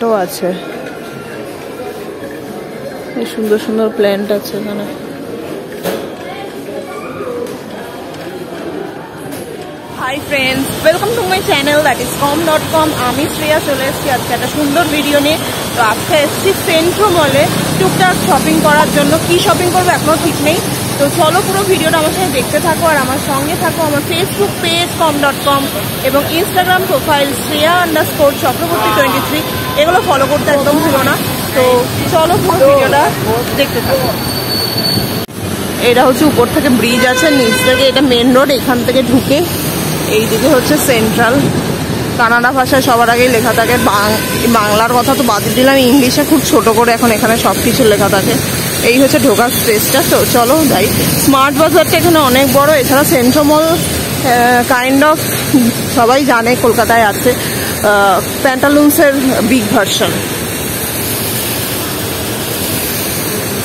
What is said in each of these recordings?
প্ল্যান্টও আছে, এই সুন্দর সুন্দর প্ল্যান্ট আছে এখানে। Hi friends, welcome to my channel that is com.com। আমি শ্রেয়া চলে এসেছি আজকে একটা সুন্দর ভিডিও নিয়ে। তো আজকে এসেছি সেন্ট্রো মলে টুকটাক শপিং করার জন্য। কি শপিং করবো এখনো ঠিক নেই, তো চলো পুরো ভিডিওটা আমার সাথে দেখতে থাকো আর আমার সঙ্গে থাকো। আমার ফেসবুক পেজ com.com এবং ইনস্টাগ্রাম প্রোফাইল Shreya_চক্রবর্তী 23 এগুলো ফলো করতে একদম ভুলো না। তো চলো পুরো ভিডিওটা দেখতে থাকো। এটা হচ্ছে উপর থেকে ব্রিজ আছে, নিচ থেকে এটা মেন রোড, এখান থেকে ঢুকে এইদিকে হচ্ছে সেন্ট্রাল। কানাডা ভাষায় সবার আগেই লেখা থাকে, বাংলার কথা তো বাদ দিলাম, ইংলিশে খুব ছোট করে এখন এখানে সব কিছু লেখা থাকে। এই হচ্ছে ঢোকার স্পেসটা। তো চলো যাই। স্মার্ট বাজারটা এখানে অনেক বড়। এছাড়া সেন্ট্রো মল কাইন্ড অফ সবাই জানে কলকাতায় আছে, প্যান্টালুন্সের বিগ ভার্সন।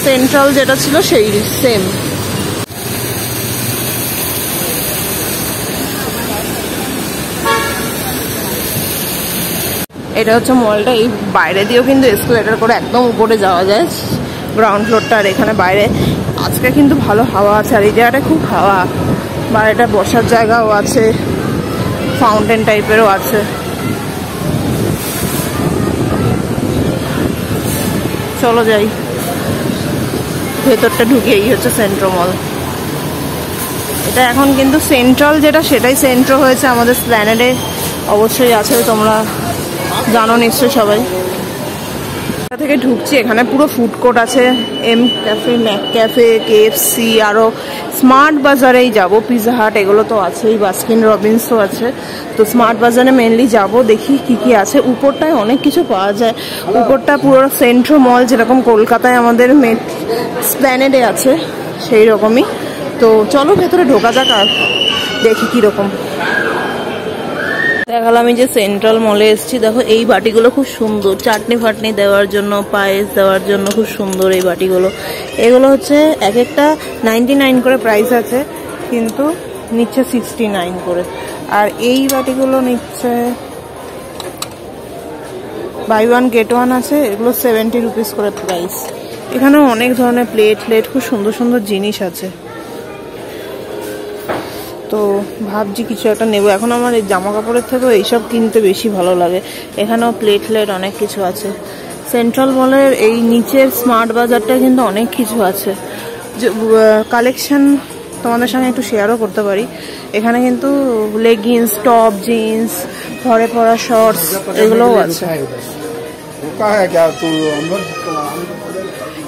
সেন্ট্রাল যেটা ছিল সেই সেম। এটা হচ্ছে মলটা। এই বাইরে দিয়েও কিন্তু এসকেলেটর করে একদম উপরে যাওয়া যায়, গ্রাউন্ড ফ্লোরটা। আর এখানে বাইরে আজকে কিন্তু ভালো হাওয়া আছে, আর এই জায়গাটা খুব হাওয়া। বাইরেটা বসার জায়গাও আছে, ফাউন্টেন টাইপেরও আছে। চলো যাই ভেতরটা ঢুকে। এই হচ্ছে সেন্ট্রো মল। এটা এখন কিন্তু সেন্ট্রাল যেটা সেটাই সেন্ট্রো হয়েছে। আমাদের স্প্ল্যানেডে অবশ্যই আছে, তোমরা জানো নিশ্চয়ই সবাই। এখান থেকে ঢুকছি, এখানে পুরো ফুড কোর্ট আছে, M cafe, McCafe, KFC, আরও স্মার্ট বাজারেই যাব, পিৎজা হাট এগুলো তো আছেই, বাস্কিন রবিন্সও আছে। তো স্মার্ট বাজারে মেনলি যাব, দেখি কি কি আছে। উপরটায় অনেক কিছু পাওয়া যায়। উপরটা পুরো সেন্ট্রো মল যেরকম কলকাতায় আমাদের স্প্ল্যানেডে আছে সেই রকমই। তো চলো ভেতরে ঢোকা যাক আর দেখি কীরকম। দেখালাম আমি যে সেন্ট্রাল মলে এসেছি। দেখো এই বাটিগুলো খুব সুন্দর, চাটনি ফাটনি দেওয়ার জন্য, পায়েস দেওয়ার জন্য খুব সুন্দর এই বাটিগুলো। এগুলো হচ্ছে এক একটা 99 করে প্রাইস আছে, কিন্তু নিচ্ছে 69 করে। আর এই বাটিগুলো নিচ্ছে বাই ওয়ান গেট ওয়ান আছে, এগুলো 70 রুপিস করে প্রাইস। এখানে অনেক ধরনের প্লেট খুব সুন্দর সুন্দর জিনিস আছে। তো ভাবছি কিছু একটা নেবো। এখন আমার এই জামা কাপড়ের থেকেও এইসব কিনতে বেশি ভালো লাগে। এখানেও প্লেট অনেক কিছু আছে। সেন্ট্রাল মলের এই নিচের স্মার্ট বাজারটা কিন্তু অনেক কিছু আছে, যে কালেকশন তোমাদের সঙ্গে একটু শেয়ারও করতে পারি। এখানে কিন্তু লেগিংস, টপ, জিন্স, ঘরে পরা শর্টস এগুলোও আছে।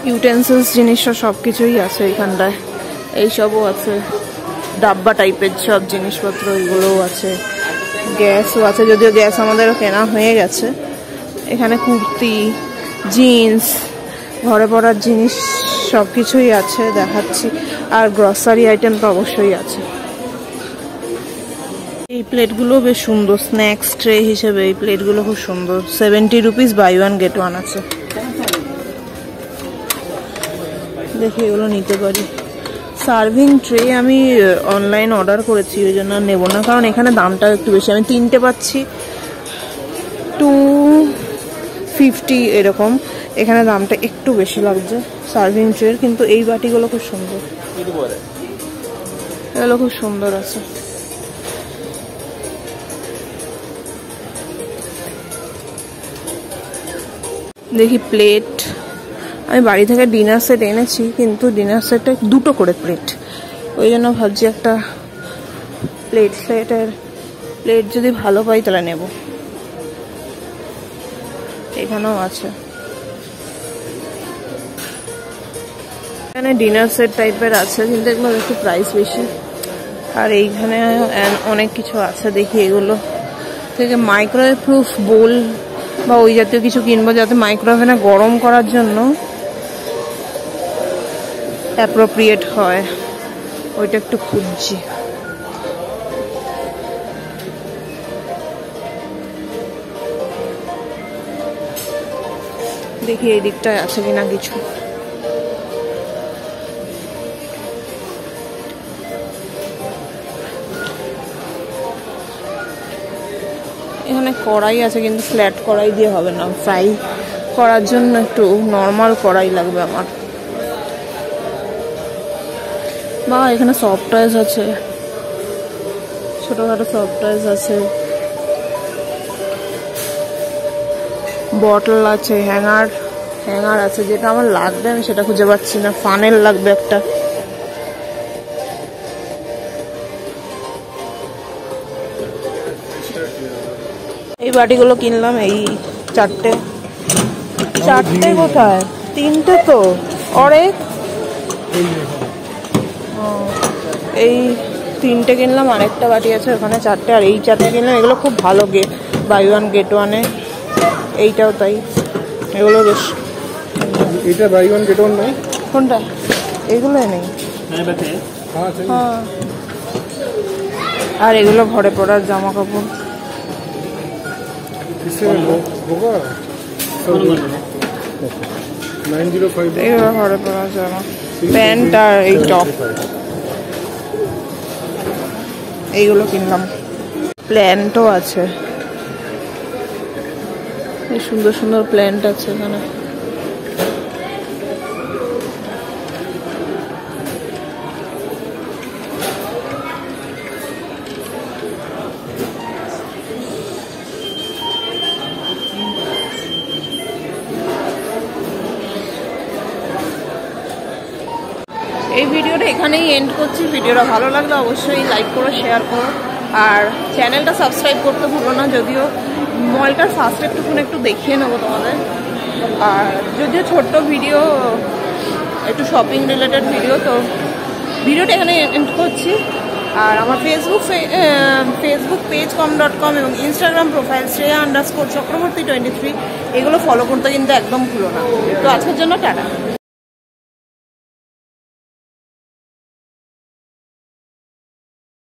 ইউটেন্সিলস জিনিস সব কিছুই আছে এখানটায়, এইসবও আছে। ডাব্বা টাইপের সব জিনিসপত্র এগুলোও আছে। গ্যাসও আছে, যদিও গ্যাস আমাদের কেনা হয়ে গেছে। এখানে কুর্তি, জিন্স, ঘরে পরার জিনিস সব কিছুই আছে, দেখাচ্ছি। আর গ্রসারি আইটেম তো অবশ্যই আছে। এই প্লেটগুলো বেশ সুন্দর, স্ন্যাক্স ট্রে হিসেবে এই প্লেটগুলো খুব সুন্দর। 70 rupees buy one get one আছে। দেখি এগুলো নিতে পারি। সার্ভিং ট্রে আমি অনলাইন অর্ডার করেছি, ওই জন্য নেবো না, কারণ এখানে দামটা একটু বেশি। আমি 3টে পাচ্ছি 250 এরকম, এখানে দামটা একটু বেশি লাগছে সার্ভিং ট্রের। কিন্তু এই বাটিগুলো খুব সুন্দর, এগুলো খুব সুন্দর আছে। দেখি প্লেট। আমি বাড়ি থেকে ডিনার সেট এনেছি, কিন্তু ডিনার সেটে 2টো করে প্লেট, ওই জন্য ভাবছি একটা প্লেট যদি ভালো পাই তাহলে নেব। এখানেও আছে, এখানে ডিনার সেট টাইপের আছে, কিন্তু এগুলো একটু প্রাইস বেশি। আর এইখানে অনেক কিছু আছে। দেখি এগুলো থেকে মাইক্রোওয়েভ প্রুফ বোল বা ওই জাতীয় কিছু কিনবো, যাতে মাইক্রোওভেনে গরম করার জন্য অ্যাপ্রোপ্রিয়েট হয়, ওইটা একটু খুঁজছি। দেখি এই দিকটায় আছে কিনা কিছু। এখানে কড়াই আছে, কিন্তু ফ্ল্যাট কড়াই দিয়ে হবে না, ফ্রাই করার জন্য একটু নর্মাল কড়াই লাগবে আমার। বা এখানে সফট টয়েস আছে, ছোটখাটো সফট টয়েস আছে, বটল আছে, হ্যাঙ্গার আছে। যেটা আমার লাগবে আমি সেটা খুঁজে পাচ্ছি না। ফানেল লাগবে একটা। এই বাটিগুলো কিনলাম, এই চারটে কোথায়? তিনটে তো অরেক। এই তিনটে কিনলাম, আরেকটা বাটি আছে ওখানে চারটে, আর এই চারটে কিনলাম। এগুলো খুব ভালো, বাই ওয়ান গেট ওয়ানে। এইটাও তাই, এগুলো বেশ। এটা বাই ওয়ান গেট ওয়ান নয়? কোনটা? এগুলোই নেই। হ্যাঁ, আর এগুলো ঘরে পরার জামা কাপড়। এগুলো ঘরে পরার জামা, প্যান্ট আর এই টপ, এইগুলো কিনলাম। প্ল্যান্টও আছে, এই সুন্দর সুন্দর প্ল্যান্ট আছে এখানে। এই ভিডিওটা এখানেই এন্ড করছি। ভিডিওটা ভালো লাগলে অবশ্যই লাইক করো, শেয়ার করো, আর চ্যানেলটা সাবস্ক্রাইব করতে ভুলো না। যদিও মলটার ফার্স্ট একটু দেখিয়ে নেবো তোমাদের, আর যদিও ছোট্ট ভিডিও, একটু শপিং রিলেটেড ভিডিও। তো ভিডিওটা এখানে এন্ড করছি। আর আমার ফেসবুক পেজ com.com এবং ইনস্টাগ্রাম প্রোফাইল Shreya_চক্রবর্তী 23, এগুলো ফলো করতে কিন্তু একদম ভুলো না। তো আজকের জন্য টাটা।